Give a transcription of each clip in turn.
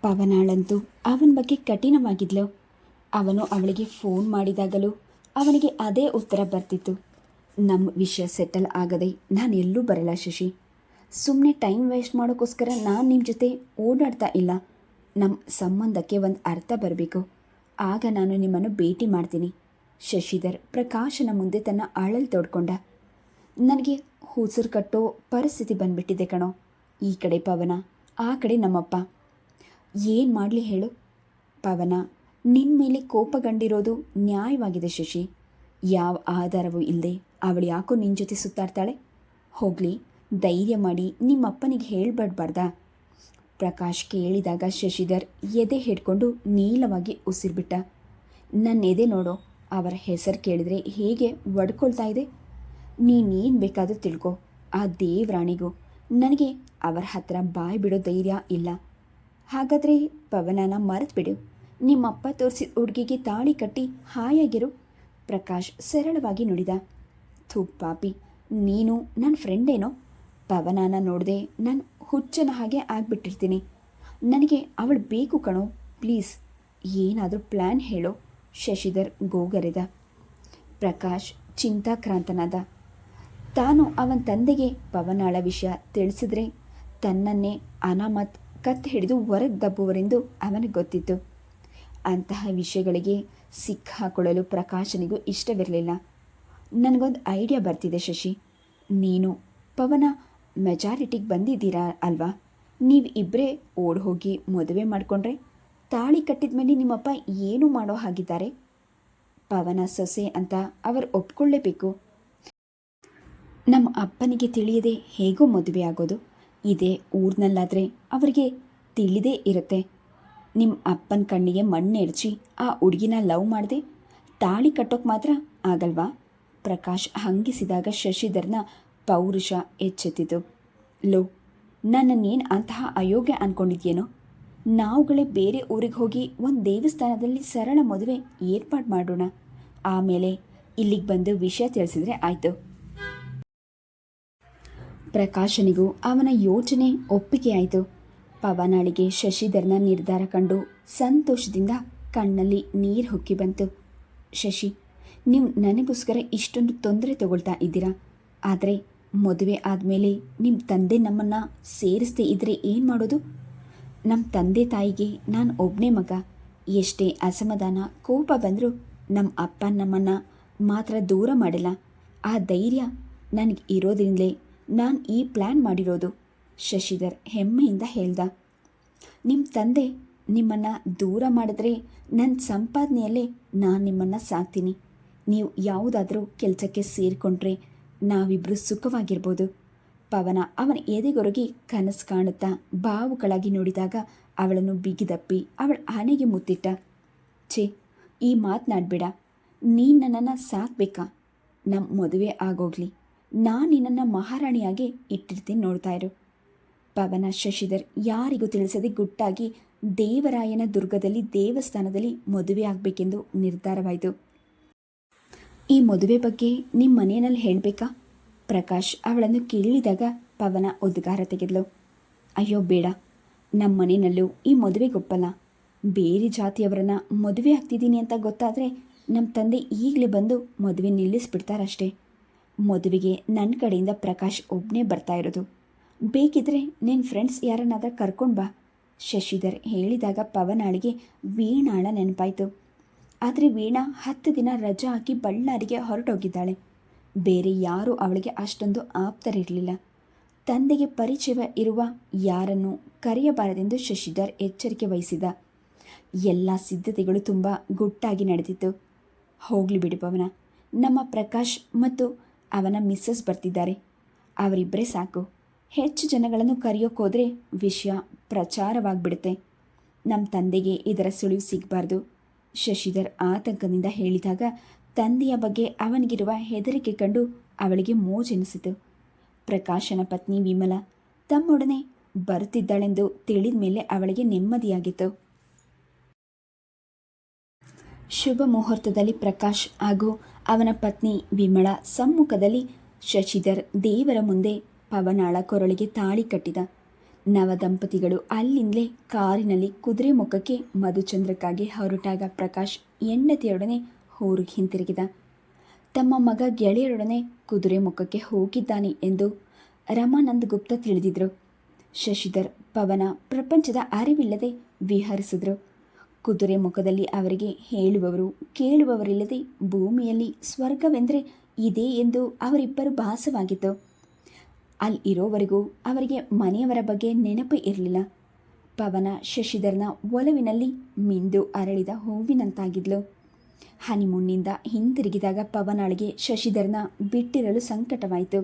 ಪವನಾಳಂತೂ ಅವನ ಬಗ್ಗೆ ಕಠಿಣವಾಗಿದ್ಲು. ಅವನು ಅವಳಿಗೆ ಫೋನ್ ಮಾಡಿದಾಗಲೂ ಅವನಿಗೆ ಅದೇ ಉತ್ತರ ಬರ್ತಿತ್ತು. ನಮ್ಮ ವಿಷಯ ಸೆಟಲ್ ಆಗದೆ ನಾನು ಎಲ್ಲೂ ಬರಲ್ಲ ಶಶಿ. ಸುಮ್ಮನೆ ಟೈಮ್ ವೇಸ್ಟ್ ಮಾಡೋಕ್ಕೋಸ್ಕರ ನಾನು ನಿಮ್ಮ ಜೊತೆ ಓಡಾಡ್ತಾ ಇಲ್ಲ. ನಮ್ಮ ಸಂಬಂಧಕ್ಕೆ ಒಂದು ಅರ್ಥ ಬರಬೇಕು, ಆಗ ನಾನು ನಿಮ್ಮನ್ನು ಭೇಟಿ ಮಾಡ್ತೀನಿ. ಶಶಿಧರ್ ಪ್ರಕಾಶನ ಮುಂದೆ ತನ್ನ ಅಳಲು ತೋಡ್ಕೊಂಡ. ನನಗೆ ಉಸಿರು ಕಟ್ಟೋ ಪರಿಸ್ಥಿತಿ ಬಂದ್ಬಿಟ್ಟಿದೆ ಕಣೋ. ಈ ಕಡೆ ಪವನ, ಆ ಕಡೆ ನಮ್ಮಪ್ಪ. ಏನು ಮಾಡಲಿ ಹೇಳು? ಪವನ ನಿನ್ನ ಮೇಲೆ ಕೋಪಗೊಂಡಿರೋದು ನ್ಯಾಯವಾಗಿದೆ ಶಶಿ. ಯಾವ ಆಧಾರವೂ ಇಲ್ಲದೆ ಅವಳು ಯಾಕೋ ನಿನ್ನ ಜೊತೆ ಸುತ್ತಾಡ್ತಾಳೆ? ಹೋಗಲಿ, ಧೈರ್ಯ ಮಾಡಿ ನಿಮ್ಮಪ್ಪನಿಗೆ ಹೇಳ್ಬಾರ್ದಾ? ಪ್ರಕಾಶ್ ಕೇಳಿದಾಗ ಶಶಿಧರ್ ಎದೆ ಹಿಡ್ಕೊಂಡು ನೀಲವಾಗಿ ಉಸಿರುಬಿಟ್ಟ. ನನ್ನ ಎದೆ ನೋಡೋ, ಅವರ ಹೆಸರು ಕೇಳಿದರೆ ಹೇಗೆ ಒಡ್ಕೊಳ್ತಾ ಇದೆ. ನೀನೇನು ಬೇಕಾದರೂ ತಿಳ್ಕೊ. ಆ ದೇವರಾಣಿಗೂ ನನಗೆ ಅವರ ಹತ್ರ ಬಾಯಿ ಬಿಡೋ ಧೈರ್ಯ ಇಲ್ಲ. ಹಾಗಾದರೆ ಪವನನ ಮರೆತು ಬಿಡು. ನಿಮ್ಮಪ್ಪ ತೋರಿಸಿದ ಹುಡುಗಿಗೆ ತಾಳಿ ಕಟ್ಟಿ ಹಾಯಾಗಿರು. ಪ್ರಕಾಶ್ ಸರಳವಾಗಿ ನುಡಿದ. ಥೂ ಪಾಪಿ, ನೀನು ನನ್ನ ಫ್ರೆಂಡೇನೋ? ಪವನನ ನೋಡದೆ ನಾನು ಹುಚ್ಚನ ಹಾಗೆ ಆಗ್ಬಿಟ್ಟಿರ್ತೀನಿ. ನನಗೆ ಅವಳು ಬೇಕು ಕಣೋ, ಪ್ಲೀಸ್ ಏನಾದರೂ ಪ್ಲ್ಯಾನ್ ಹೇಳೋ. ಶಶಿಧರ್ ಗೋಗರೆದ. ಪ್ರಕಾಶ್ ಚಿಂತಾಕ್ರಾಂತನಾದ. ತಾನು ಅವನ ತಂದೆಗೆ ಪವನಾಳ ವಿಷಯ ತಿಳಿಸಿದ್ರೆ ತನ್ನನ್ನೇ ಅನಾಮತ್ ಕತ್ತು ಹಿಡಿದು ಹೊರಗೆ ದಬ್ಬುವರೆಂದು ಅವನಿಗೆ ಗೊತ್ತಿತ್ತು. ಅಂತಹ ವಿಷಯಗಳಿಗೆ ಸಿಕ್ಕಾಕೊಳ್ಳಲು ಪ್ರಕಾಶನಿಗೂ ಇಷ್ಟವಿರಲಿಲ್ಲ. ನನಗೊಂದು ಐಡಿಯಾ ಬರ್ತಿದೆ ಶಶಿ. ನೀನು ಪವನ ಮೆಜಾರಿಟಿಗೆ ಬಂದಿದ್ದೀರಾ ಅಲ್ವಾ? ನೀವು ಇಬ್ಬರೇ ಓಡಿ ಹೋಗಿ ಮದುವೆ ಮಾಡಿಕೊಂಡ್ರೆ ತಾಳಿ ಕಟ್ಟಿದ ಮೇಲೆ ನಿಮ್ಮಪ್ಪ ಏನು ಮಾಡೋ ಹಾಗಿದ್ದಾರೆ? ಪವನ ಸೊಸೆ ಅಂತ ಅವರು ಒಪ್ಕೊಳ್ಳೇಬೇಕು. ನಮ್ಮ ಅಪ್ಪನಿಗೆ ತಿಳಿಯದೆ ಹೇಗೋ ಮದುವೆ ಆಗೋದು. ಇದೇ ಊರಿನಲ್ಲಾದರೆ ಅವರಿಗೆ ತಿಳಿದೇ ಇರುತ್ತೆ. ನಿಮ್ಮ ಅಪ್ಪನ ಕಣ್ಣಿಗೆ ಮಣ್ಣೆರಚಿ ಆ ಹುಡುಗಿನ ಲವ್ ಮಾಡದೆ ತಾಳಿ ಕಟ್ಟೋಕೆ ಮಾತ್ರ ಆಗಲ್ವಾ? ಪ್ರಕಾಶ್ ಹಂಗಿಸಿದಾಗ ಶಶಿಧರ್ನ ಪೌರುಷ ಎಚ್ಚೆತ್ತಿತು. ಲೋ, ನನ್ನನ್ನೇನು ಅಂತಹ ಅಯೋಗ್ಯ ಅಂದ್ಕೊಂಡಿದ್ಯೇನೋ? ನಾವುಗಳೇ ಬೇರೆ ಊರಿಗೆ ಹೋಗಿ ಒಂದು ದೇವಸ್ಥಾನದಲ್ಲಿ ಸರಳ ಮದುವೆ ಏರ್ಪಾಡು ಮಾಡೋಣ. ಆಮೇಲೆ ಇಲ್ಲಿಗೆ ಬಂದು ವಿಷಯ ತಿಳಿಸಿದ್ರೆ ಆಯಿತು. ಪ್ರಕಾಶನಿಗೂ ಅವನ ಯೋಚನೆ ಒಪ್ಪಿಗೆಯಾಯಿತು. ಪವನಾಳಿಗೆ ಶಶಿಧರ್ನ ನಿರ್ಧಾರ ಕಂಡು ಸಂತೋಷದಿಂದ ಕಣ್ಣಲ್ಲಿ ನೀರು ಹೊಕ್ಕಿ ಬಂತು. ಶಶಿ, ನೀವು ನನಗೋಸ್ಕರ ಇಷ್ಟೊಂದು ತೊಂದರೆ ತಗೊಳ್ತಾ ಇದ್ದೀರಾ. ಆದರೆ ಮದುವೆ ಆದಮೇಲೆ ನಿಮ್ಮ ತಂದೆ ನಮ್ಮನ್ನು ಸೇರಿಸದೇ ಇದ್ದರೆ ಏನು ಮಾಡೋದು? ನಮ್ಮ ತಂದೆ ತಾಯಿಗೆ ನಾನು ಒಬ್ಬನೇ ಮಗ. ಎಷ್ಟೇ ಅಸಮಾಧಾನ ಕೋಪ ಬಂದರೂ ನಮ್ಮ ಅಪ್ಪ ನಮ್ಮನ್ನು ಮಾತ್ರ ದೂರ ಮಾಡಿಲ್ಲ. ಆ ಧೈರ್ಯ ನನಗೆ ಇರೋದ್ರಿಂದಲೇ ನಾನು ಈ ಪ್ಲ್ಯಾನ್ ಮಾಡಿರೋದು. ಶಶಿಧರ್ ಹೆಮ್ಮೆಯಿಂದ ಹೇಳ್ದ. ನಿಮ್ಮ ತಂದೆ ನಿಮ್ಮನ್ನು ದೂರ ಮಾಡಿದ್ರೆ ನನ್ನ ಸಂಪಾದನೆಯಲ್ಲೇ ನಾನು ನಿಮ್ಮನ್ನು ಸಾಕ್ತೀನಿ. ನೀವು ಯಾವುದಾದ್ರೂ ಕೆಲಸಕ್ಕೆ ಸೇರಿಕೊಂಡ್ರೆ ನಾವಿಬ್ಬರು ಸುಖವಾಗಿರ್ಬೋದು. ಪವನ ಅವನ ಎದೆಗೊರಗಿ ಕನಸು ಕಾಣುತ್ತಾ ಭಾವುಗಳಾಗಿ ನೋಡಿದಾಗ ಅವಳನ್ನು ಬಿಗಿದಪ್ಪಿ ಅವಳ ಹಣೆಗೆ ಮುತ್ತಿಟ್ಟ. ಛೇ, ಈ ಮಾತನಾಡಬೇಡ. ನೀನು ನನ್ನನ್ನು ಸಾಕಬೇಕಾ? ನಮ್ಮ ಮದುವೆ ಆಗೋಗ್ಲಿ, ನಾನು ನಿನ್ನನ್ನು ಮಹಾರಾಣಿಯಾಗೆ ಇಟ್ಟಿರ್ತೀನಿ, ನೋಡ್ತಾ ಇರು. ಪವನ ಶಶಿಧರ್ ಯಾರಿಗೂ ತಿಳಿಸದೆ ಗುಟ್ಟಾಗಿ ದೇವರಾಯನ ದುರ್ಗದಲ್ಲಿ ದೇವಸ್ಥಾನದಲ್ಲಿ ಮದುವೆ ಆಗಬೇಕೆಂದು ನಿರ್ಧಾರವಾಯಿತು. ಈ ಮದುವೆ ಬಗ್ಗೆ ನಿಮ್ಮ ಮನೆಯಲ್ಲಿ ಹೇಳಬೇಕಾ? ಪ್ರಕಾಶ್ ಅವಳನ್ನು ಕೇಳಿದಾಗ ಪವನ ಉದ್ಗಾರ ತೆಗೆದಳು. ಅಯ್ಯೋ ಬೇಡ, ನಮ್ಮ ಮನೆಯಲ್ಲೂ ಈ ಮದುವೆಗೊಪ್ಪಲ್ಲ. ಬೇರೆ ಜಾತಿಯವರನ್ನು ಮದುವೆ ಆಗ್ತಿದ್ದೀನಿ ಅಂತ ಗೊತ್ತಾದರೆ ನಮ್ಮ ತಂದೆ ಈಗಲೇ ಬಂದು ಮದುವೆ ನಿಲ್ಲಿಸ್ಬಿಡ್ತಾರಷ್ಟೇ. ಮದುವೆಗೆ ನನ್ನ ಕಡೆಯಿಂದ ಪ್ರಕಾಶ್ ಒಬ್ಬನೇ ಬರ್ತಾ ಇರೋದು. ಬೇಕಿದ್ರೆ ನಿನ್ನ ಫ್ರೆಂಡ್ಸ್ ಯಾರನ್ನಾದ್ರೂ ಕರ್ಕೊಂಡು ಬಾ. ಶಶಿಧರ್ ಹೇಳಿದಾಗ ಪವನಾಳಿಗೆ ವೀಣಾಳ ನೆನಪಾಯಿತು. ಆದರೆ ವೀಣಾ 10 ದಿನ ರಜಾ ಹಾಕಿ ಬಳ್ಳಾರಿಗೆ ಹೊರಟೋಗಿದ್ದಾಳೆ. ಬೇರೆ ಯಾರೂ ಅವಳಿಗೆ ಅಷ್ಟೊಂದು ಆಪ್ತರಿರಲಿಲ್ಲ. ತಂದೆಗೆ ಪರಿಚಯ ಇರುವ ಯಾರನ್ನು ಕರೆಯಬಾರದೆಂದು ಶಶಿಧರ್ ಎಚ್ಚರಿಕೆ ವಹಿಸಿದ. ಎಲ್ಲ ಸಿದ್ಧತೆಗಳು ತುಂಬ ಗುಟ್ಟಾಗಿ ನಡೆದಿತ್ತು. ಹೋಗಲಿ ಬಿಡು ಪವನ, ನಮ್ಮ ಪ್ರಕಾಶ್ ಮತ್ತು ಅವನ ಮಿಸ್ಸಸ್ ಬರ್ತಿದ್ದಾರೆ. ಅವರಿಬ್ಬರೇ ಸಾಕು. ಹೆಚ್ಚು ಜನಗಳನ್ನು ಕರೆಯೋಕ್ಕೋದ್ರೆ ವಿಷಯ ಪ್ರಚಾರವಾಗಿಬಿಡುತ್ತೆ. ನಮ್ಮ ತಂದೆಗೆ ಇದರ ಸುಳಿವು ಸಿಗಬಾರ್ದು. ಶಶಿಧರ್ ಆತಂಕದಿಂದ ಹೇಳಿದಾಗ ತಂದೆಯ ಬಗ್ಗೆ ಅವನಿಗಿರುವ ಹೆದರಿಕೆ ಕಂಡು ಅವಳಿಗೆ ಮೋಜೆನಿಸಿತು. ಪ್ರಕಾಶನ ಪತ್ನಿ ವಿಮಲಾ ತಮ್ಮೊಡನೆ ಬರುತ್ತಿದ್ದಾಳೆಂದು ತಿಳಿದ ಮೇಲೆ ಅವಳಿಗೆ ನೆಮ್ಮದಿಯಾಗಿತ್ತು. ಶುಭ ಮುಹೂರ್ತದಲ್ಲಿ ಪ್ರಕಾಶ್ ಹಾಗೂ ಅವನ ಪತ್ನಿ ವಿಮಲಾ ಸಮ್ಮುಖದಲ್ಲಿ ಶಶಿಧರ್ ದೇವರ ಮುಂದೆ ಪವನಾಳ ಕೊರಳಿಗೆ ತಾಳಿ ಕಟ್ಟಿದ. ನವದಂಪತಿಗಳು ಅಲ್ಲಿಂದಲೇ ಕಾರಿನಲ್ಲಿ ಕುದುರೆ ಮುಖಕ್ಕೆ ಮಧುಚಂದ್ರಕ್ಕಾಗಿ ಹೊರಟಾಗ ಪ್ರಕಾಶ್ ಹೆಂಡತಿಯೊಡನೆ ಊರಿಗೆ ಹಿಂತಿರುಗಿದ. ತಮ್ಮ ಮಗ ಗೆಳೆಯರೊಡನೆ ಕುದುರೆ ಮುಖಕ್ಕೆ ಹೋಗಿದ್ದಾನೆ ಎಂದು ರಮಾನಂದ್ ಗುಪ್ತಾ ತಿಳಿದಿದ್ರು. ಶಶಿಧರ್, ಪವನ ಪ್ರಪಂಚದ ಅರಿವಿಲ್ಲದೆ ವಿಹರಿಸಿದ್ರು. ಕುದುರೆ ಮುಖದಲ್ಲಿ ಅವರಿಗೆ ಹೇಳುವವರು ಕೇಳುವವರಿಲ್ಲದೆ ಭೂಮಿಯಲ್ಲಿ ಸ್ವರ್ಗವೆಂದರೆ ಇದೆ ಎಂದು ಅವರಿಬ್ಬರು ಭಾಸವಾಗಿತ್ತು. ಅಲ್ಲಿರೋವರೆಗೂ ಅವರಿಗೆ ಮನೆಯವರ ಬಗ್ಗೆ ನೆನಪು ಇರಲಿಲ್ಲ. ಪವನ ಶಶಿಧರ್ನ ಒಲವಿನಲ್ಲಿ ಮಿಂದು ಅರಳಿದ ಹೂವಿನಂತಾಗಿದ್ಲು. ಹನಿಮೂನ್ನಿಂದ ಹಿಂತಿರುಗಿದಾಗ ಪವನಾಳಿಗೆ ಶಶಿಧರ್ನ ಬಿಟ್ಟಿರಲು ಸಂಕಟವಾಯಿತು.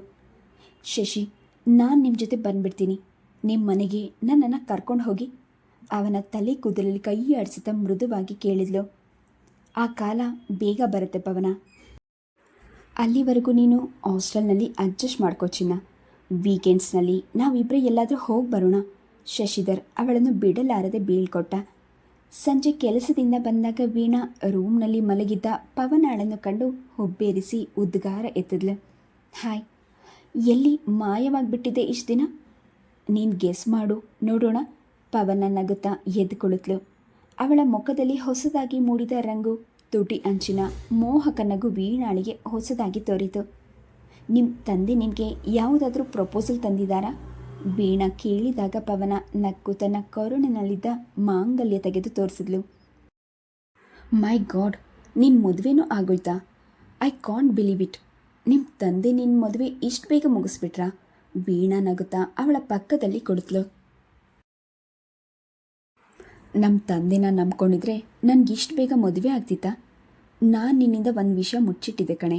ಶಶಿ, ನಾನು ನಿಮ್ಮ ಜೊತೆ ಬಂದ್ಬಿಡ್ತೀನಿ. ನಿಮ್ಮ ಮನೆಗೆ ನನ್ನನ್ನು ಕರ್ಕೊಂಡು ಹೋಗಿ, ಅವನ ತಲೆ ಕೂದಲಲ್ಲಿ ಕೈ ಆಡಿಸುತ್ತಾ ಮೃದುವಾಗಿ ಕೇಳಿದ್ಲು. ಆ ಕಾಲ ಬೇಗ ಬರುತ್ತೆ ಪವನ. ಅಲ್ಲಿವರೆಗೂ ನೀನು ಹಾಸ್ಟೆಲ್ನಲ್ಲಿ ಅಡ್ಜಸ್ಟ್ ಮಾಡ್ಕೋ ಚಿನ್ನ. ವೀಕೆಂಡ್ಸ್ನಲ್ಲಿ ನಾವಿಬ್ಬರೇ ಎಲ್ಲಾದರೂ ಹೋಗಿ ಬರೋಣ. ಶಶಿಧರ್ ಅವಳನ್ನು ಬಿಡಲಾರದೆ ಬೀಳ್ಕೊಟ್ಟ. ಸಂಜೆ ಕೆಲಸದಿಂದ ಬಂದಾಗ ವೀಣಾ ರೂಮ್ನಲ್ಲಿ ಮಲಗಿದ್ದ ಪವನಾಳನ್ನು ಕಂಡು ಹುಬ್ಬೇರಿಸಿ ಉದ್ಗಾರ ಎತ್ತಿದ್ಲು. ಹಾಯ್, ಎಲ್ಲಿ ಮಾಯವಾಗಿಬಿಟ್ಟಿದೆ ಇಷ್ಟು ದಿನ? ನೀನು ಗೆಸ್ ಮಾಡು ನೋಡೋಣ. ಪವನ ನಗುತ್ತಾ ಎದ್ದುಕೊಳ್ಳುತ್ತಲು. ಅವಳ ಮುಖದಲ್ಲಿ ಹೊಸದಾಗಿ ಮೂಡಿದ ರಂಗು, ತುಟಿ ಅಂಚಿನ ಮೋಹಕ ನಗು ವೀಣಾಳಿಗೆ ಹೊಸದಾಗಿ ತೋರಿತು. ನಿಮ್ಮ ತಂದೆ ನಿನಗೆ ಯಾವುದಾದ್ರೂ ಪ್ರಪೋಸಲ್ ತಂದಿದ್ದಾರಾ? ವೀಣಾ ಕೇಳಿದಾಗ ಪವನ ನಕ್ಕು ತನ್ನ ಕರುಣಿನಲ್ಲಿದ್ದ ಮಾಂಗಲ್ಯ ತೆಗೆದು ತೋರಿಸಿದ್ಲು. ಮೈ ಗಾಡ್, ನಿನ್ನ ಮದುವೆನೂ ಆಗೋಯ್ತಾ? I can't believe it. ನಿಮ್ಮ ತಂದೆ ನಿನ್ನ ಮದುವೆ ಇಷ್ಟು ಬೇಗ ಮುಗಿಸ್ಬಿಟ್ರಾ? ವೀಣಾ ನಗುತ್ತಾ ಅವಳ ಪಕ್ಕದಲ್ಲಿ ಕೊಡುತ್ತಲು. ನಮ್ಮ ತಂದೆನ ನಂಬ್ಕೊಂಡಿದ್ರೆ ನನಗಿಷ್ಟು ಬೇಗ ಮದುವೆ ಆಗ್ತಿತ್ತಾ? ನಾನು ನಿನ್ನಿಂದ ಒಂದು ವಿಷಯ ಮುಚ್ಚಿಟ್ಟಿದ್ದೆ ಕಣೆ.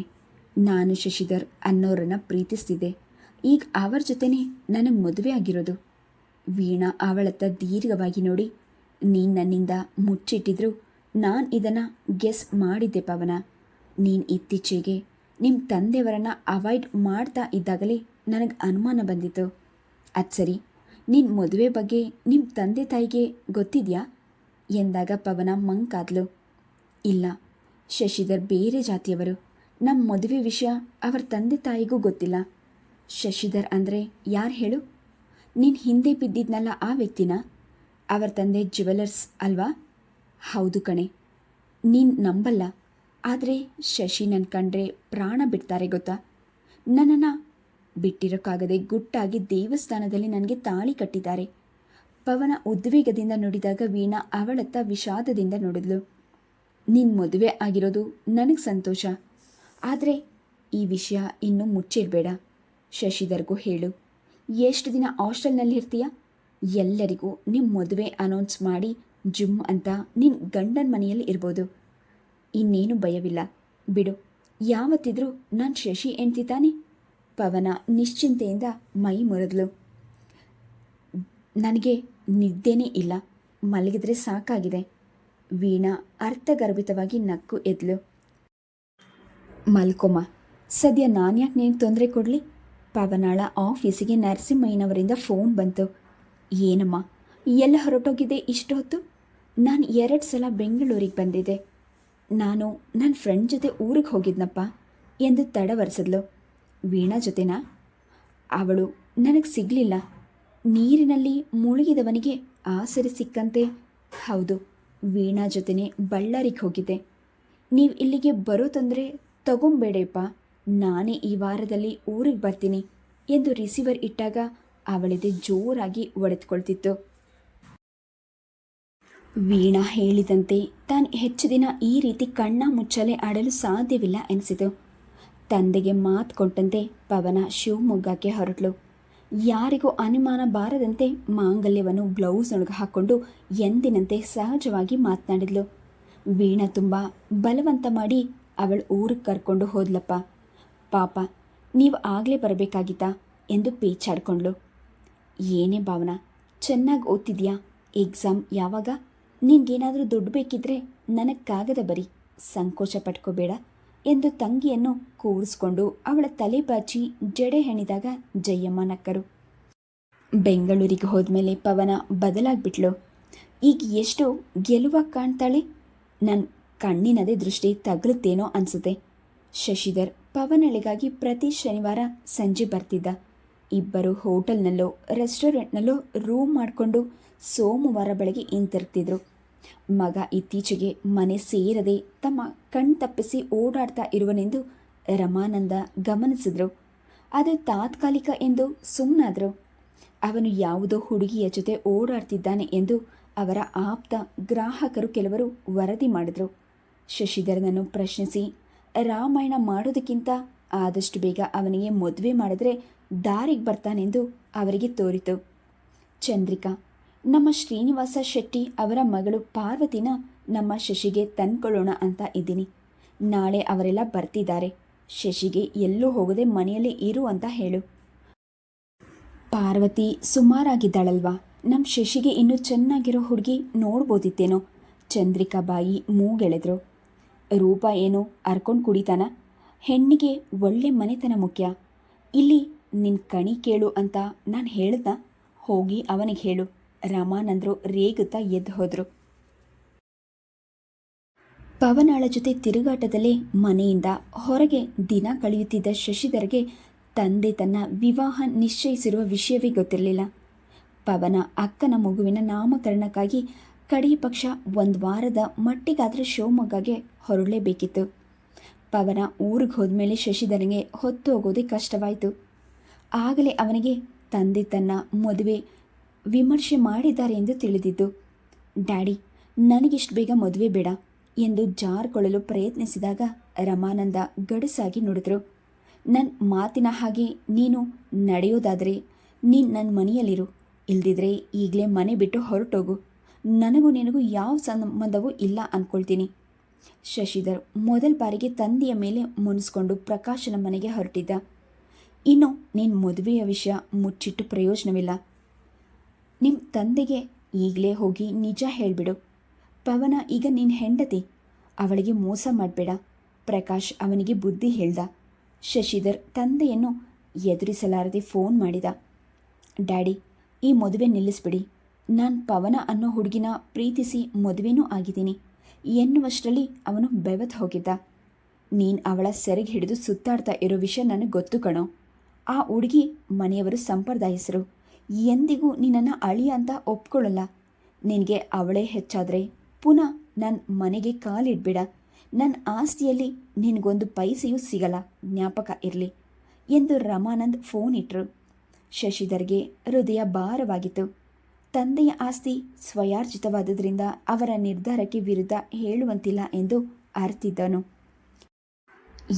ನಾನು ಶಶಿಧರ್ ಅನ್ನೋರನ್ನು ಪ್ರೀತಿಸ್ತಿದ್ದೆ. ಈಗ ಅವರ ಜೊತೆನೇ ನನಗೆ ಮದುವೆ ಆಗಿರೋದು. ವೀಣಾ ಅವಳತ್ತ ದೀರ್ಘವಾಗಿ ನೋಡಿ, ನೀನು ನನ್ನಿಂದ ಮುಚ್ಚಿಟ್ಟಿದ್ರು ನಾನು ಇದನ್ನು ಗೆಸ್ ಮಾಡಿದ್ದೆ ಪವನ. ನೀನು ಇತ್ತೀಚೆಗೆ ನಿಮ್ಮ ತಂದೆಯವರನ್ನು ಅವಾಯ್ಡ್ ಮಾಡ್ತಾ ಇದ್ದಾಗಲೇ ನನಗೆ ಅನುಮಾನ ಬಂದಿತ್ತು. ಅದು ಸರಿ, ನಿನ್ನ ಮದುವೆ ಬಗ್ಗೆ ನಿಮ್ಮ ತಂದೆ ತಾಯಿಗೆ ಗೊತ್ತಿದೆಯಾ ಎಂದಾಗ ಪವನ ಮಂಕಾದ್ಲು. ಇಲ್ಲ, ಶಶಿಧರ್ ಬೇರೆ ಜಾತಿಯವರು. ನಮ್ಮ ಮದುವೆ ವಿಷಯ ಅವರ ತಂದೆ ತಾಯಿಗೂ ಗೊತ್ತಿಲ್ಲ. ಶಶಿಧರ್ ಅಂದರೆ ಯಾರು ಹೇಳು? ನೀನು ಹಿಂದೆ ಬಿದ್ದಿದ್ನಲ್ಲ ಆ ವ್ಯಕ್ತಿನ? ಅವರ ತಂದೆ ಜ್ಯುವೆಲರ್ಸ್ ಅಲ್ವಾ? ಹೌದು ಕಣೆ. ನೀನು ನಂಬಲ್ಲ, ಆದರೆ ಶಶಿ ನನ್ನ ಕಂಡ್ರೆ ಪ್ರಾಣ ಬಿಡ್ತಾರೆ ಗೊತ್ತಾ? ನನ್ನನ್ನು ಬಿಟ್ಟಿರೋಕ್ಕಾಗದೆ ಗುಟ್ಟಾಗಿ ದೇವಸ್ಥಾನದಲ್ಲಿ ನನಗೆ ತಾಳಿ ಕಟ್ಟಿದ್ದಾರೆ. ಪವನ ಉದ್ವೇಗದಿಂದ ನೋಡಿದಾಗ ವೀಣಾ ಅವಳತ್ತ ವಿಷಾದದಿಂದ ನೋಡಿದ್ಲು. ನಿನ್ನ ಮದುವೆ ಆಗಿರೋದು ನನಗೆ ಸಂತೋಷ, ಆದರೆ ಈ ವಿಷಯ ಇನ್ನೂ ಮುಚ್ಚಿಡಬೇಡ. ಶಶಿಧರ್ಗೂ ಹೇಳು. ಎಷ್ಟು ದಿನ ಹಾಸ್ಟೆಲ್ನಲ್ಲಿ ಇರ್ತೀಯ? ಎಲ್ಲರಿಗೂ ನಿಮ್ಮ ಮದುವೆ ಅನೌನ್ಸ್ ಮಾಡಿ ಜುಮ್ ಅಂತ ನಿನ್ನ ಗಂಡನ ಮನೆಯಲ್ಲಿ ಇರ್ಬೋದು. ಇನ್ನೇನು ಭಯವಿಲ್ಲ ಬಿಡು. ಯಾವತ್ತಿದ್ರೂ ನಾನು ಶಶಿ ಹೆಂಡ್ತಿ ತಾನೆ? ಪವನ ನಿಶ್ಚಿಂತೆಯಿಂದ ಮೈ ಮುರಿದ್ಲು. ನನಗೆ ನಿದ್ದೆನೇ ಇಲ್ಲ, ಮಲಗಿದ್ರೆ ಸಾಕಾಗಿದೆ. ವೀಣಾ ಅರ್ಥಗರ್ಭಿತವಾಗಿ ನಕ್ಕು ಎದ್ಲು. ಮಲ್ಕೊಮ್ಮ, ಸದ್ಯ ನಾನು ಯಾಕೆ ನೀನು ತೊಂದರೆ ಕೊಡಲಿ? ಪವನಾಳ ಆಫೀಸಿಗೆ ನರಸಿಂಹಯ್ಯನವರಿಂದ ಫೋನ್ ಬಂತು. ಏನಮ್ಮ, ಎಲ್ಲ ಹೊರಟೋಗಿದೆ ಇಷ್ಟು ಹೊತ್ತು? ನಾನು 2 ಸಲ ಬೆಂಗಳೂರಿಗೆ ಬಂದಿದ್ದೆ. ನಾನು ನನ್ನ ಫ್ರೆಂಡ್ ಜೊತೆ ಊರಿಗೆ ಹೋಗಿದ್ನಪ್ಪ ಎಂದು ತಡವರಿಸಿದ್ಲು. ವೀಣಾ ಜೊತೆನಾ? ಅವಳು ನನಗೆ ಸಿಗಲಿಲ್ಲ. ನೀರಿನಲ್ಲಿ ಮುಳುಗಿದವನಿಗೆ ಆಸರೆ ಸಿಕ್ಕಂತೆ. ಹೌದು, ವೀಣಾ ಜೊತೆನೇ ಬಳ್ಳಾರಿಗೆ ಹೋಗಿದ್ದೆ. ನೀವು ಇಲ್ಲಿಗೆ ಬರೋ ತೊಂದರೆ ತಗೊಂಬೇಡಪ್ಪ, ನಾನೇ ಈ ವಾರದಲ್ಲಿ ಊರಿಗೆ ಬರ್ತೀನಿ ಎಂದು ರಿಸೀವರ್ ಇಟ್ಟಾಗ ಅವಳಿದೆ ಜೋರಾಗಿ ಒಡೆದುಕೊಳ್ತಿತ್ತು. ವೀಣಾ ಹೇಳಿದಂತೆ ತಾನು ಹೆಚ್ಚು ದಿನ ಈ ರೀತಿ ಕಣ್ಣ ಮುಚ್ಚಲೆ ಆಡಲು ಸಾಧ್ಯವಿಲ್ಲ ಎನಿಸಿತು. ತಂದೆಗೆ ಮಾತು ಕೊಟ್ಟಂತೆ ಪವನ ಶಿವಮೊಗ್ಗಕ್ಕೆ ಹೊರಟಳು. ಯಾರಿಗೂ ಅನುಮಾನ ಬಾರದಂತೆ ಮಾಂಗಲ್ಯವನ್ನು ಬ್ಲೌಸ್ನೊಳಗೆ ಹಾಕ್ಕೊಂಡು ಎಂದಿನಂತೆ ಸಹಜವಾಗಿ ಮಾತನಾಡಿದ್ಲು. ವೀಣಾ ತುಂಬ ಬಲವಂತ ಮಾಡಿ ಅವಳು ಊರಿಗೆ ಕರ್ಕೊಂಡು ಹೋದ್ಲಪ್ಪ. ಪಾಪ, ನೀವು ಆಗಲೇ ಬರಬೇಕಾಗಿತ್ತಾ ಎಂದು ಪೇಚಾಡ್ಕೊಂಡ್ಳು. ಏನೇ ಭಾವನಾ, ಚೆನ್ನಾಗಿ ಓದ್ತಿದ್ಯಾ? ಎಕ್ಸಾಮ್ ಯಾವಾಗ? ನಿನಗೇನಾದರೂ ದುಡ್ಡು ಬೇಕಿದ್ರೆ ನನಗೆ ಕಾಗದ ಬರಿ, ಸಂಕೋಚ ಪಟ್ಕೋಬೇಡ ಎಂದು ತಂಗಿಯನ್ನು ಕೂರಿಸ್ಕೊಂಡು ಅವಳ ತಲೆ ಬಾಚಿ ಜಡೆ ಹೆಣಿದಾಗ ಜಯಮ್ಮ ನಕ್ಕರು. ಬೆಂಗಳೂರಿಗೆ ಹೋದ್ಮೇಲೆ ಪವನ ಬದಲಾಗ್ಬಿಟ್ಲು. ಈಗ ಎಷ್ಟು ಗೆಲುವಾಗಿ ಕಾಣ್ತಾಳೆ. ನನ್ನ ಕಣ್ಣಿನದೇ ದೃಷ್ಟಿ ತಗಲುತ್ತೇನೋ ಅನಿಸುತ್ತೆ. ಶಶಿಧರ್ ಪವನಳಿಗಾಗಿ ಪ್ರತಿ ಶನಿವಾರ ಸಂಜೆ ಬರ್ತಿದ್ದ. ಇಬ್ಬರು ಹೋಟೆಲ್ನಲ್ಲೋ ರೆಸ್ಟೋರೆಂಟ್ನಲ್ಲೋ ರೂಮ್ ಮಾಡಿಕೊಂಡು ಸೋಮವಾರ ಬೆಳಗ್ಗೆ ಹಿಂತಿರುಗ್ತಿದ್ರು. ಮಗ ಇತ್ತೀಚೆಗೆ ಮನೆ ಸೇರದೆ ತಮ್ಮ ಕಣ್ತಪ್ಪಿಸಿ ಓಡಾಡ್ತಾ ಇರುವನೆಂದು ರಮಾನಂದ ಗಮನಿಸಿದ್ರು. ಅದು ತಾತ್ಕಾಲಿಕ ಎಂದು ಸುಮ್ಮನಾದರು. ಅವನು ಯಾವುದೋ ಹುಡುಗಿಯ ಜೊತೆ ಓಡಾಡ್ತಿದ್ದಾನೆ ಎಂದು ಅವರ ಆಪ್ತ ಗ್ರಾಹಕರು ಕೆಲವರು ವರದಿ ಮಾಡಿದರು. ಶಶಿಧರನನ್ನು ಪ್ರಶ್ನಿಸಿ ರಾಮಾಯಣ ಮಾಡೋದಕ್ಕಿಂತ ಆದಷ್ಟು ಬೇಗ ಅವನಿಗೆ ಮದುವೆ ಮಾಡಿದ್ರೆ ದಾರಿಗೆ ಬರ್ತಾನೆಂದು ಅವರಿಗೆ ತೋರಿತು. ಚಂದ್ರಿಕಾ, ನಮ್ಮ ಶ್ರೀನಿವಾಸ ಶೆಟ್ಟಿ ಅವರ ಮಗಳು ಪಾರ್ವತಿನ ನಮ್ಮ ಶಶಿಗೆ ತಂದ್ಕೊಳ್ಳೋಣ ಅಂತ ಇದ್ದೀನಿ. ನಾಳೆ ಅವರೆಲ್ಲ ಬರ್ತಿದ್ದಾರೆ. ಶಶಿಗೆ ಎಲ್ಲೂ ಹೋಗದೆ ಮನೆಯಲ್ಲಿ ಇರು ಅಂತ ಹೇಳು. ಪಾರ್ವತಿ ಸುಮಾರಾಗಿದ್ದಾಳಲ್ವಾ? ನಮ್ಮ ಶಶಿಗೆ ಇನ್ನೂ ಚೆನ್ನಾಗಿರೋ ಹುಡುಗಿ ನೋಡ್ಬೋದಿತ್ತೇನೋ. ಚಂದ್ರಿಕಾ ಬಾಯಿ ಮೂಗೆಳೆದ್ರು. ರೂಪ ಏನು ಅರ್ಕೊಂಡು ಕುಡಿತಾನ? ಹೆಣ್ಣಿಗೆ ಒಳ್ಳೆ ಮನೆತನ ಮುಖ್ಯ. ಇಲ್ಲಿ ನಿನ್ನ ಕಣಿ ಕೇಳು ಅಂತ ನಾನು ಹೇಳ್ದ? ಹೋಗಿ ಅವನಿಗೆ ಹೇಳು. ರಾಮಾನಂದ್ರು ರೇಗುತ್ತಾ ಎದ್ದು ಹೋದರು. ಪವನಾಳ ಜೊತೆ ತಿರುಗಾಟದಲ್ಲೇ ಮನೆಯಿಂದ ಹೊರಗೆ ದಿನ ಕಳೆಯುತ್ತಿದ್ದ ಶಶಿಧರ್ಗೆ ತಂದೆ ತನ್ನ ವಿವಾಹ ನಿಶ್ಚಯಿಸಿರುವ ವಿಷಯವೇ ಗೊತ್ತಿರಲಿಲ್ಲ. ಪವನ ಅಕ್ಕನ ಮಗುವಿನ ನಾಮಕರಣಕ್ಕಾಗಿ ಕಡೆಯ ಪಕ್ಷ 1 ವಾರದ ಮಟ್ಟಿಗಾದರೆ ಶಿವಮೊಗ್ಗಗೆ ಹೊರಡಲೇಬೇಕಿತ್ತು. ಪವನ ಊರಿಗೆ ಹೋದ್ಮೇಲೆ ಶಶಿಧರನಿಗೆ ಹೊತ್ತು ಹೋಗೋದೇ ಕಷ್ಟವಾಯಿತು. ಆಗಲೇ ಅವನಿಗೆ ತಂದೆ ತನ್ನ ಮದುವೆ ವಿಮರ್ಶೆ ಮಾಡಿದ್ದಾರೆ ಎಂದು ತಿಳಿದಿದ್ದು. ಡ್ಯಾಡಿ, ನನಗಿಷ್ಟು ಬೇಗ ಮದುವೆ ಬೇಡ ಎಂದು ಜಾರ್ಕೊಳ್ಳಲು ಪ್ರಯತ್ನಿಸಿದಾಗ ರಮಾನಂದ ಗಡುಸಾಗಿ ನುಡಿದ್ರು. ನನ್ನ ಮಾತಿನ ಹಾಗೆ ನೀನು ನಡೆಯೋದಾದರೆ ನೀನು ನನ್ನ ಮನೆಯಲ್ಲಿರು. ಇಲ್ದಿದ್ರೆ ಈಗಲೇ ಮನೆ ಬಿಟ್ಟು ಹೊರಟೋಗು. ನನಗೂ ನಿನಗೂ ಯಾವ ಸಂಬಂಧವೂ ಇಲ್ಲ ಅಂದ್ಕೊಳ್ತೀನಿ. ಶಶಿಧರ್ ಮೊದಲ ಬಾರಿಗೆ ತಂದೆಯ ಮೇಲೆ ಮುನಿಸ್ಕೊಂಡು ಪ್ರಕಾಶನ ಮನೆಗೆ ಹೊರಟಿದ್ದ. ಇನ್ನು ನಿನ್ನ ಮದುವೆಯ ವಿಷಯ ಮುಚ್ಚಿಟ್ಟು ಪ್ರಯೋಜನವಿಲ್ಲ. ನಿಮ್ಮ ತಂದೆಗೆ ಈಗಲೇ ಹೋಗಿ ನಿಜ ಹೇಳಿಬಿಡು. ಪವನ ಈಗ ನಿನ್ನ ಹೆಂಡತಿ, ಅವಳಿಗೆ ಮೋಸ ಮಾಡಬೇಡ. ಪ್ರಕಾಶ್ ಅವನಿಗೆ ಬುದ್ಧಿ ಹೇಳ್ದ. ಶಶಿಧರ್ ತಂದೆಯನ್ನು ಎದುರಿಸಲಾರದೆ ಫೋನ್ ಮಾಡಿದ. ಡ್ಯಾಡಿ, ಈ ಮದುವೆ ನಿಲ್ಲಿಸ್ಬಿಡಿ. ನಾನು ಪವನ ಅನ್ನೋ ಹುಡುಗಿನ ಪ್ರೀತಿಸಿ ಮದುವೆನೂ ಆಗಿದ್ದೀನಿ ಎನ್ನುವಷ್ಟರಲ್ಲಿ ಅವನು ಬೆವತ್ತು ಹೋಗಿದ್ದ. ನೀನು ಅವಳ ಸೆರೆಗೆ ಹಿಡಿದು ಸುತ್ತಾಡ್ತಾ ಇರೋ ವಿಷಯ ನನಗೆ ಗೊತ್ತು ಕಣೋ. ಆ ಹುಡುಗಿ ಮನೆಯವರು ಸಂಪ್ರದಾಯಿಸರು. ಎಂದಿಗೂ ನಿನ್ನನ್ನು ಅಳಿಯ ಅಂತ ಒಪ್ಕೊಳ್ಳಲ್ಲ. ನಿನಗೆ ಅವಳೇ ಹೆಚ್ಚಾದರೆ ಪುನಃ ನನ್ನ ಮನೆಗೆ ಕಾಲಿಡ್ಬೇಡ. ನನ್ನ ಆಸ್ತಿಯಲ್ಲಿ ನಿನಗೊಂದು ಪೈಸೆಯೂ ಸಿಗಲ್ಲ, ಜ್ಞಾಪಕ ಇರಲಿ ಎಂದು ರಮಾನಂದ್ ಫೋನ್ ಇಟ್ಟರು. ಶಶಿಧರ್ಗೆ ಹೃದಯ ಭಾರವಾಗಿತ್ತು. ತಂದೆಯ ಆಸ್ತಿ ಸ್ವಯಾರ್ಜಿತವಾದುದರಿಂದ ಅವರ ನಿರ್ಧಾರಕ್ಕೆ ವಿರುದ್ಧ ಹೇಳುವಂತಿಲ್ಲ ಎಂದು ಅರ್ತಿದ್ದನು.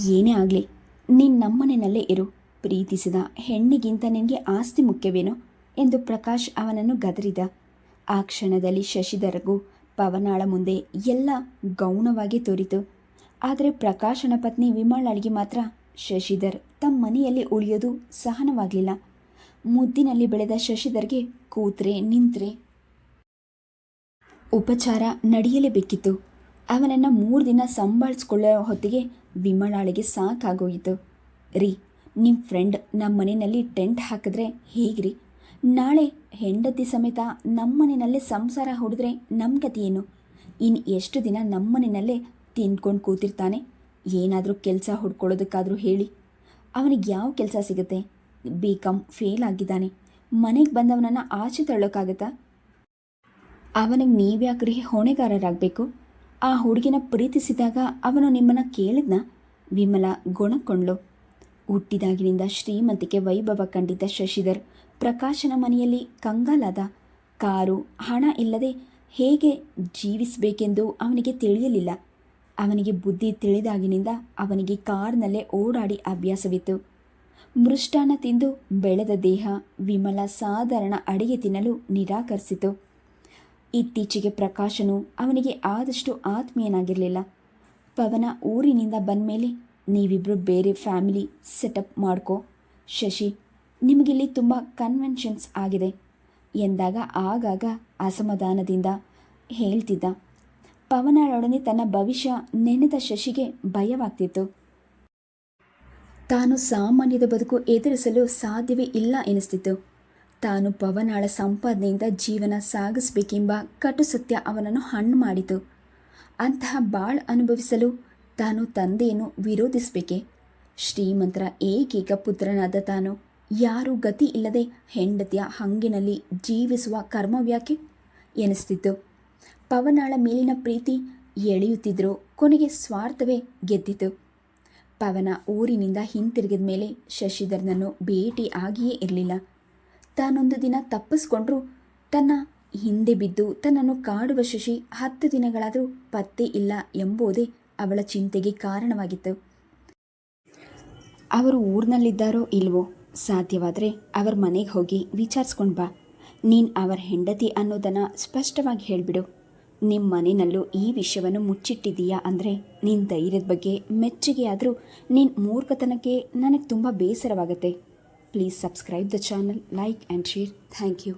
ಏನೇ ಆಗಲಿ, ನೀನು ನಮ್ಮನೆಯಲ್ಲೇ ಇರು. ಪ್ರೀತಿಸಿದ ಹೆಣ್ಣಿಗಿಂತ ನಿನಗೆ ಆಸ್ತಿ ಮುಖ್ಯವೇನೋ ಎಂದು ಪ್ರಕಾಶ್ ಅವನನ್ನು ಗದರಿದ. ಆ ಕ್ಷಣದಲ್ಲಿ ಶಶಿಧರ್ಗೂ ಪವನಾಳ ಮುಂದೆ ಎಲ್ಲ ಗೌಣವಾಗಿ ತೋರಿತು. ಆದರೆ ಪ್ರಕಾಶನ ಪತ್ನಿ ವಿಮಲಾಳಿಗೆ ಮಾತ್ರ ಶಶಿಧರ್ ತಮ್ಮ ಮನೆಯಲ್ಲಿ ಉಳಿಯೋದು ಸಹನವಾಗಲಿಲ್ಲ. ಮುದ್ದಿನಲ್ಲಿ ಬೆಳೆದ ಶಶಿಧರ್ಗೆ ಕೂತ್ರೆ ನಿಂತ್ರೆ ಉಪಚಾರ ನಡೆಯಲೇಬೇಕಿತ್ತು. ಅವನನ್ನು 3 ದಿನ ಸಂಭಾಳಿಸ್ಕೊಳ್ಳೋ ಹೊತ್ತಿಗೆ ವಿಮಲಾಳಿಗೆ ಸಾಕಾಗೋಯಿತು. ರೀ, ನಿಮ್ಮ ಫ್ರೆಂಡ್ ನಮ್ಮ ಮನೆಯಲ್ಲಿ ಟೆಂಟ್ ಹಾಕಿದ್ರೆ ಹೇಗ್ರಿ? ನಾಳೆ ಹೆಂಡತಿ ಸಮೇತ ನಮ್ಮನೆಯಲ್ಲೇ ಸಂಸಾರ ಹೊಡೆದ್ರೆ ನಮ್ಮ ಗತಿ ಏನು? ಇನ್ನು ಎಷ್ಟು ದಿನ ನಮ್ಮನೆಯಲ್ಲೇ ತಿಂದ್ಕೊಂಡು ಕೂತಿರ್ತಾನೆ? ಏನಾದರೂ ಕೆಲಸ ಹುಡ್ಕೊಳ್ಳೋದಕ್ಕಾದರೂ ಹೇಳಿ. ಅವನಿಗೆ ಯಾವ ಕೆಲಸ ಸಿಗುತ್ತೆ? BCom ಫೇಲ್ ಆಗಿದ್ದಾನೆ. ಮನೆಗೆ ಬಂದವನನ್ನು ಆಚೆ ತಳ್ಳೋಕ್ಕಾಗತ್ತಾ? ಅವನಿಗೆ ನೀವ್ಯಾಕ್ರಿ ಹೊಣೆಗಾರರಾಗಬೇಕು? ಆ ಹುಡುಗಿನ ಪ್ರೀತಿಸಿದಾಗ ಅವನು ನಿಮ್ಮನ್ನು ಕೇಳಿದ್ನ? ವಿಮಲಾ ಗೊಣಕೊಂಡ್ಳು. ಹುಟ್ಟಿದಾಗಿನಿಂದ ಶ್ರೀಮಂತಿಕೆ ವೈಭವ ಕಂಡಿದ್ದ ಶಶಿಧರ್ ಪ್ರಕಾಶನ ಮನೆಯಲ್ಲಿ ಕಂಗಾಲಾದ. ಕಾರು, ಹಣ ಇಲ್ಲದೆ ಹೇಗೆ ಜೀವಿಸಬೇಕೆಂದು ಅವನಿಗೆ ತಿಳಿಯಲಿಲ್ಲ. ಅವನಿಗೆ ಬುದ್ಧಿ ತಿಳಿದಾಗಿನಿಂದ ಅವನಿಗೆ ಕಾರ್ನಲ್ಲೇ ಓಡಾಡಿ ಅಭ್ಯಾಸವಿತ್ತು. ಮೃಷ್ಟಾನ್ನ ತಿಂದು ಬೆಳೆದ ದೇಹ ವಿಮಲ ಸಾಧಾರಣ ಅಡಿಗೆ ತಿನ್ನಲು ನಿರಾಕರಿಸಿತು. ಇತ್ತೀಚೆಗೆ ಪ್ರಕಾಶನು ಅವನಿಗೆ ಆದಷ್ಟು ಆತ್ಮೀಯನಾಗಿರಲಿಲ್ಲ. ಪವನ ಊರಿನಿಂದ ಬಂದಮೇಲೆ ನೀವಿಬ್ಬರು ಬೇರೆ ಫ್ಯಾಮಿಲಿ ಸೆಟಪ್ ಮಾಡ್ಕೋ ಶಶಿ, ನಿಮಗಿಲ್ಲಿ ತುಂಬ ಕನ್ವೆನ್ಷನ್ಸ್ ಆಗಿದೆ ಎಂದಾಗ ಆಗಾಗ ಅಸಮಾಧಾನದಿಂದ ಹೇಳ್ತಿದ್ದ. ಪವನಳೊಡನೆ ತನ್ನ ಭವಿಷ್ಯ ನೆನೆದ ಶಶಿಗೆ ಭಯವಾಗ್ತಿತ್ತು. ತಾನು ಸಾಮಾನ್ಯದ ಬದುಕು ಎದುರಿಸಲು ಸಾಧ್ಯವೇ ಇಲ್ಲ ಎನಿಸ್ತಿತ್ತು. ತಾನು ಪವನಾಳ ಸಂಪಾದನೆಯಿಂದ ಜೀವನ ಸಾಗಿಸಬೇಕೆಂಬ ಕಟು ಸತ್ಯ ಅವನನ್ನು ಹಣ್ಣು ಮಾಡಿತು. ಅಂತಹ ಬಾಳ್ ಅನುಭವಿಸಲು ತಾನು ತಂದೆಯನ್ನು ವಿರೋಧಿಸಬೇಕೆ? ಶ್ರೀಮಂತರ ಏಕೈಕ ಪುತ್ರನಾದ ತಾನು ಯಾರೂ ಗತಿ ಇಲ್ಲದೆ ಹೆಂಡತಿಯ ಹಂಗಿನಲ್ಲಿ ಜೀವಿಸುವ ಕರ್ಮವ್ಯಾಕೆ ಎನಿಸ್ತಿತ್ತು. ಪವನಾಳ ಮೇಲಿನ ಪ್ರೀತಿ ಎಳೆಯುತ್ತಿದ್ದರೂ ಕೊನೆಗೆ ಸ್ವಾರ್ಥವೇ ಗೆದ್ದಿತು. ಪವನ ಊರಿನಿಂದ ಹಿಂತಿರುಗಿದ ಮೇಲೆ ಶಶಿಧರನನ್ನು ಭೇಟಿ ಆಗಿಯೇ ಇರಲಿಲ್ಲ. ತಾನೊಂದು ದಿನ ತಪ್ಪಿಸ್ಕೊಂಡ್ರೂ ತನ್ನ ಹಿಂದೆ ಬಿದ್ದು ತನ್ನನ್ನು ಕಾಡುವ ಶಶಿ 10 ದಿನಗಳಾದರೂ ಪತ್ತೆ ಇಲ್ಲ ಎಂಬುದೇ ಅವಳ ಚಿಂತೆಗೆ ಕಾರಣವಾಗಿತ್ತು. ಅವರು ಊರಿನಲ್ಲಿದ್ದಾರೋ ಇಲ್ವೋ, ಸಾಧ್ಯವಾದರೆ ಅವರ ಮನೆಗೆ ಹೋಗಿ ವಿಚಾರಿಸ್ಕೊಂಡು ಬಾ. ನೀನು ಅವರ ಹೆಂಡತಿ ಅನ್ನೋದನ್ನು ಸ್ಪಷ್ಟವಾಗಿ ಹೇಳಿಬಿಡು. ನಿಮ್ಮ ಮನೆಯಲ್ಲೂ ಈ ವಿಷಯವನ್ನು ಮುಚ್ಚಿಟ್ಟಿದ್ದೀಯಾ ಅಂದರೆ ನಿನ್ನ ಧೈರ್ಯದ ಬಗ್ಗೆ ಮೆಚ್ಚುಗೆಯಾದರೂ ನಿನ್ನ ಮೂರ್ಖತನಕ್ಕೆ ನನಗೆ ತುಂಬ ಬೇಸರವಾಗುತ್ತೆ. Please subscribe the channel, like and share. Thank you.